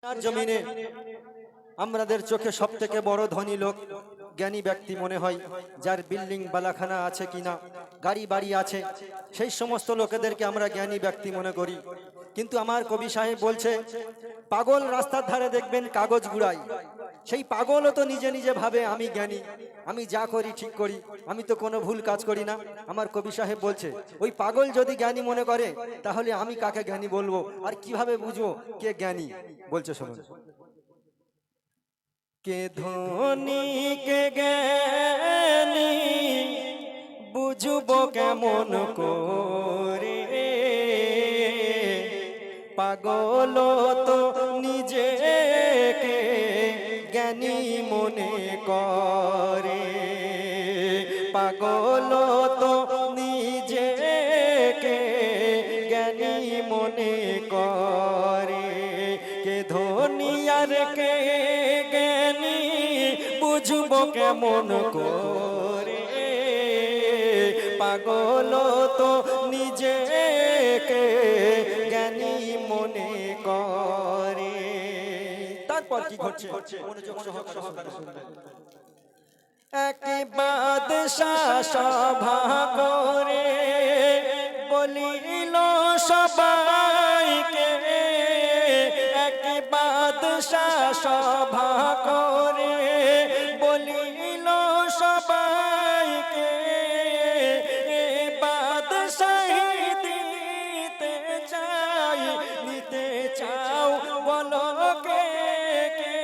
আর জমিনে আমাদের চোখে সবথেকে বড় ধনী লোক জ্ঞানী ব্যক্তি মনে হয় যার বিল্ডিং বালাখানা আছে কিনা, গাড়ি বাড়ি আছে, সেই সমস্ত লোকেদেরকে আমরা জ্ঞানী ব্যক্তি মনে করি। কিন্তু আমার কবি সাহেব বলছে, পাগল রাস্তার ধারে দেখবেন কাগজ গুড়াই, সেই পাগলও তো নিজে নিজে ভাবে আমি জ্ঞানী, আমি যা করি ঠিক করি, আমি তো কোনো ভুল কাজ করি না। আমার কবি সাহেব বলছে, ওই পাগল যদি জ্ঞানী মনে করে তাহলে আমি কাকে জ্ঞানী বলবো, আর কিভাবে বুঝবো কে জ্ঞানী? বলছে শুনুন। কে ধনী কে জ্ঞানী বুঝবো কেমন করে, পাগল তো নিজেকে জ্ঞানী মনে করে, পাগল তো নিজেকে জ্ঞানী মনে করে। কে ধনী আর কে জ্ঞানী বুঝবো কেমন করে, পাগল তো নিজেকে জ্ঞানী মনে করে। তারপর কি ঘটছে মনোযোগ সহকারে শুনবেন। এক বাদশাহ সভা করে বলিল সবাইকে, এক বাদশাহ সভা করে বলিল সবাইকে, বাদশাহী দিতে চাই, নিতে চাও বলো কে কে।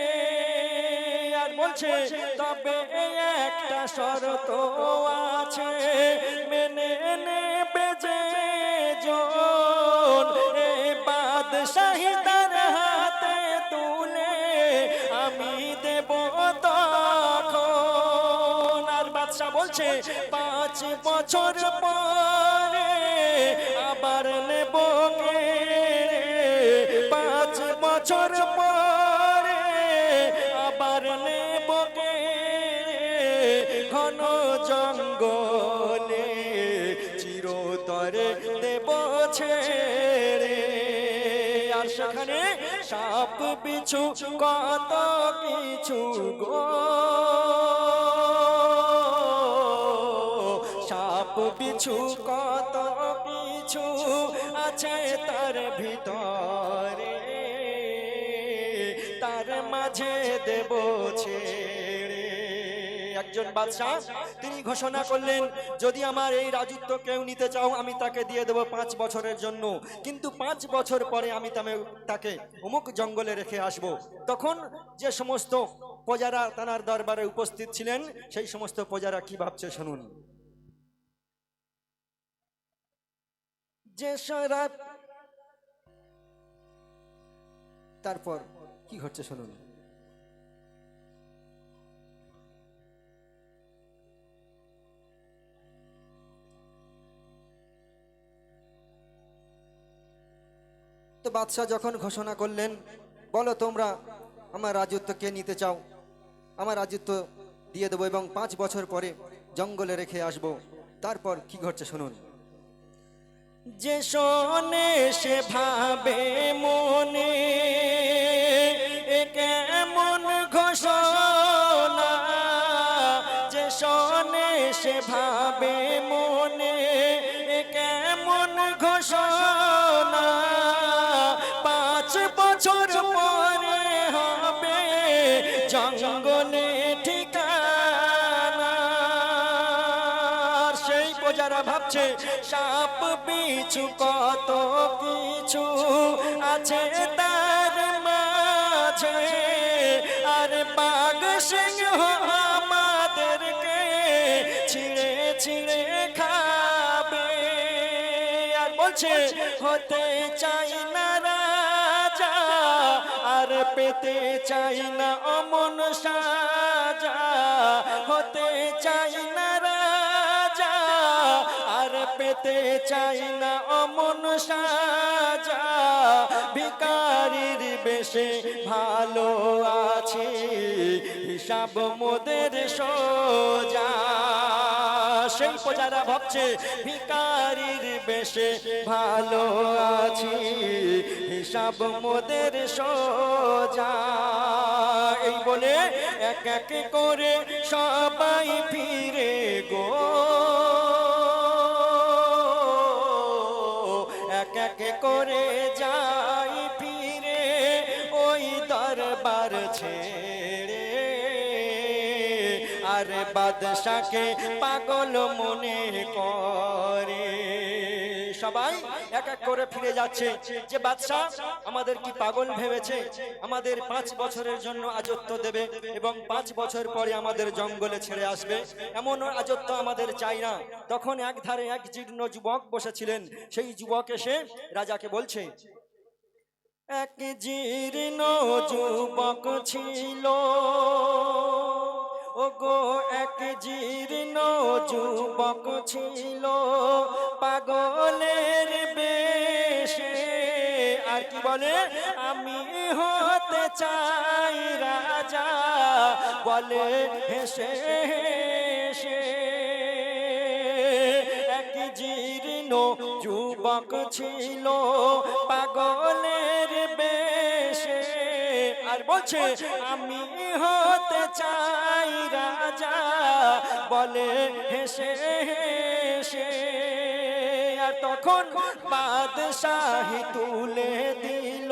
আর বলছে, তবে একটা শর্ত আছে, মেনে নেবে যে জন, বাদশাহী তার হাতে তুলে আমি দেব তখন। আর বাদশা বলছে, 5 বছর পরে আবার নেব কে, 5 বছর পরে আবার নেব কে, ঘন জঙ্গলে চিরতরে দেব ছেড়ে। আর সেখানে সাপ বিছু কত কিছু গো, সাপ বিছু কত কিছু আছে তার ভিতরে, তার মাঝে দেব ছেড়ে। একজন বাদশাহ তিনি ঘোষণা করলেন, যদি আমার এই রাজত্ব কেউ নিতে চাও আমি তাকে দিয়ে দেব 5 বছরের জন্য, কিন্তু 5 বছর পরে আমি তাকে অমুক জঙ্গলে রেখে আসব। তখন যে সমস্ত প্রজারা তার দরবারে উপস্থিত ছিলেন, সেই সমস্ত প্রজারা কি ভাবছে শুনুন। যে রাত, তারপর কি ঘটছে শুনুন। তো বাদশাহ যখন ঘোষণা করলেন, বলো তোমরা আমার রাজত্ব কে নিতে চাও, আমার রাজত্ব দিয়ে দেবো এবং 5 বছর পরে জঙ্গলে রেখে আসব। তারপর কি ঘটছে শুনুন। যে শোনে সে ভাবে মনে, এ কেমন ঘোষণা, যে শোনে সে ভাবে মনে, এ কেমন ঘোষণা, 5 বছর পরে হবে জঙ্গলে ঠিকানা। সেই প্রজারা ভাবছে, সাপ বিছু কত কিছু আছে তার মাঝে, আর বাঘ সিংহ আমাদেরকে ছিঁড়ে ছিঁড়ে খাবে। আর বলছে, হতে চাই না রাজা, আর পেতে চাই না অমন সাজা, হতে চাই না রাজা, আর পেতে চাই না অমন সাজা, ভিখারির বেশে ভালো আছে, হিসাব মোদের সোজা। সেই প্রজারা ভাবছে ভিখারির বেশে ভালো আছে, হিসাব মোদের সোজা। এই বলে এক এক করে সবাই ফিরে গো, এক এক করে যাই ফিরে ওই দরবার ছেড়ে। আর বাদশাকে পাগল মনে করে। সবাই এক এক করে ফিরে যাচ্ছে যে বাদশা আমাদের কি পাগল ভেবেছে, আমাদের 5 বছরের জন্য আজত্ব দেবে এবং 5 বছর পরে আমাদের জঙ্গলে ছেড়ে আসবে, এমন আজত্ব আমাদের চাই না। তখন এক ধারে এক জীর্ণ যুবক বসেছিলেন, সেই যুবক এসে রাজাকে বলছে, এক জীর্ণ যুবক ছিল ওগো, এক জীর্ণ যুবক ছিল পাগলের বেশে। আর কি বলে, আমি হতে চাই রাজা, বলে হেসে হেসে। এক জীর্ণ যুবক ছিল পাগলের বেশে, আর বলছে আমি হতে চাই রাজা, বলে হেসে হেসে। আর তখন বাদশাহী তুলে দিল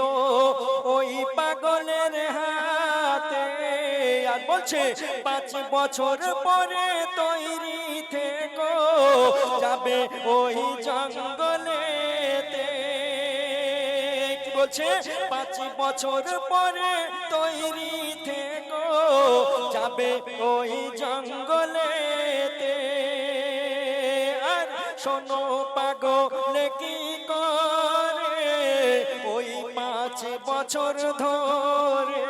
ওই পাগলের হাতে। আর বলছে 5 বছর পরে তৈরি থেকো, যাবে ওই জঙ্গলেতে। কি বলছে, 5 বছর পরে তৈরি থেকো, যাবে ওই জঙ্গলেতে। আর শোনো পাগল কি করে, ওই 5 বছর ধরে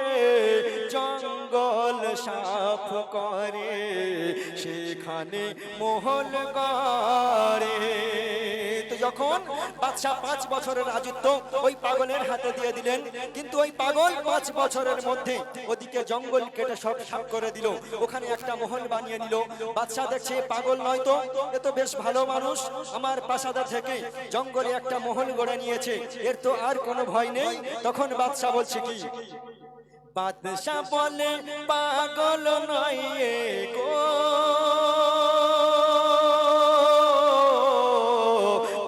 জঙ্গল সাফ করে, সেখানে মহল গড়ে। তো যখন বাদশা 5 বছরের রাজত্ব ওই পাগলের হাতে দিয়ে দিলেন, কিন্তু ওই পাগল 5 বছরের মধ্যে ওদিকে জঙ্গল কেটে সব সাফ করে দিল, ওখানে একটা মহল বানিয়ে নিল। বাদশা দেখছে পাগল নয় তো, এ তো বেশ ভালো মানুষ, আমার প্রাসাদ থেকে জঙ্গলে একটা মহল গড়ে নিয়েছে, এর তো আর কোনো ভয় নেই। তখন বাদশা বলছে কি, বাদশা বলে পাগল নয় গো,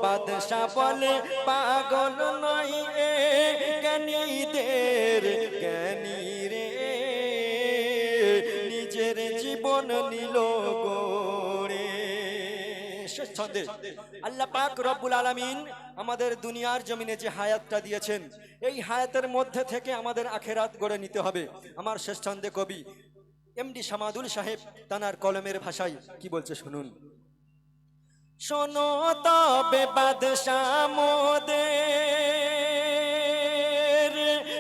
বাদশা বলে পাগল নয় এ, জ্ঞানীদের জ্ঞানী রে, নিজের জীবন নিল গড়ে। ছন্দে আল্লাহ পাক রব্বুল আলামিন আমাদের দুনিয়ার জমিনে যে হায়াতটা দিয়েছেন, এই হায়াতের মধ্যে থেকে আমাদের আখেরাত গড়ে নিতে হবে। আমার শেষ ছন্দে কবি এমডি সামাদুল সাহেব তানার কলমের ভাষায় কি বলছে শুনুন। শোনো তবে বাদশা মোদের,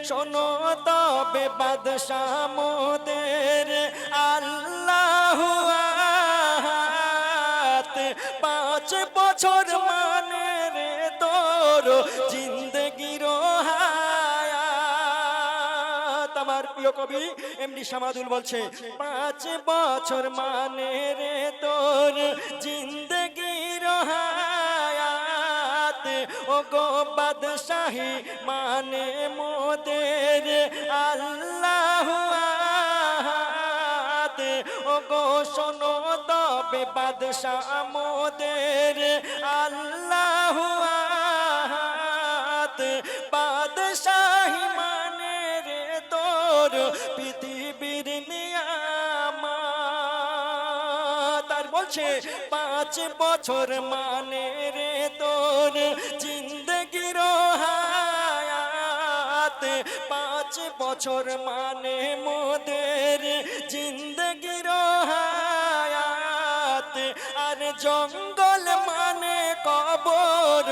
শোনো তবে বাদশা মোদের, আল্লাহু আহাদ। 5 বছর মানে রে তোর জিন্দগির হায়াত। আমার প্রিয় কবি এমডি সামাদুল বলছে 5 বছর মানে রে তোর জিন্দগির হায়াত। ও গো বাদশাহী মানে মোদের আল্লাহু আহাদ। ও গো শোনো তবে বাদশা মোদের আল্লাহু আহাদ। বাদশাহী মানে রে তোর পৃথিবীর নিয়ামত। আর বলছে 5 বছর মানে রে তোর জিন্দগির হায়াত। 5 বছর মানে মোদের জিন্দগির হায়াত। আর জঙ্গল মানে কবর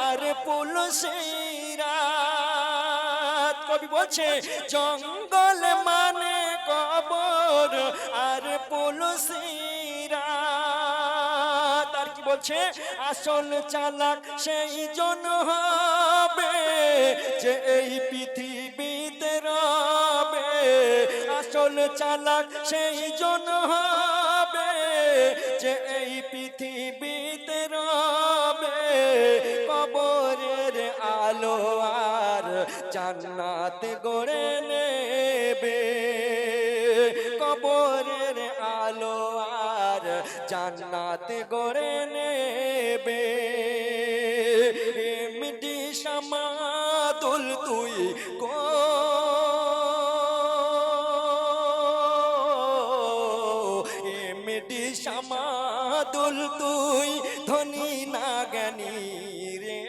আর পুলসিরাত। কবি বলছে জঙ্গল মানে কবর আর পুলসিরাত। আর কি বলছে আসল চালাক সেই জন হবে যে এই পৃথিবীতে রবে। আসল চালাক সেই জন হবে যে এই পৃথিবীতে রবে। কবরের আলো আর জান্নাত গড়ে নেবে। কবরের আলো আর জান্নাত গড়ে নেবে। এমডি শামাদুল তুই এমডি শামাদুল তুই ধনী না জ্ঞানী রে,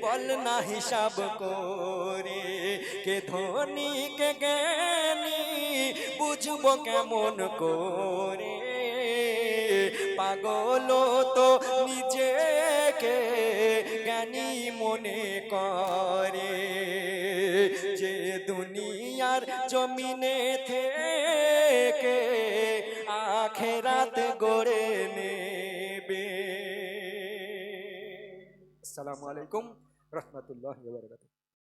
বল না হিসাব করে কে ধনী কে জ্ঞানী বুঝবো কেমন করে। পাগল তো নিজেকে জ্ঞানী মনে করে, যে দুনিয়ার জমিনে থেকে আখেরাত গড়ে নেবে। আসসালামু আলাইকুম রহমতুল্লাহি ওয়া বারাকাতুহু।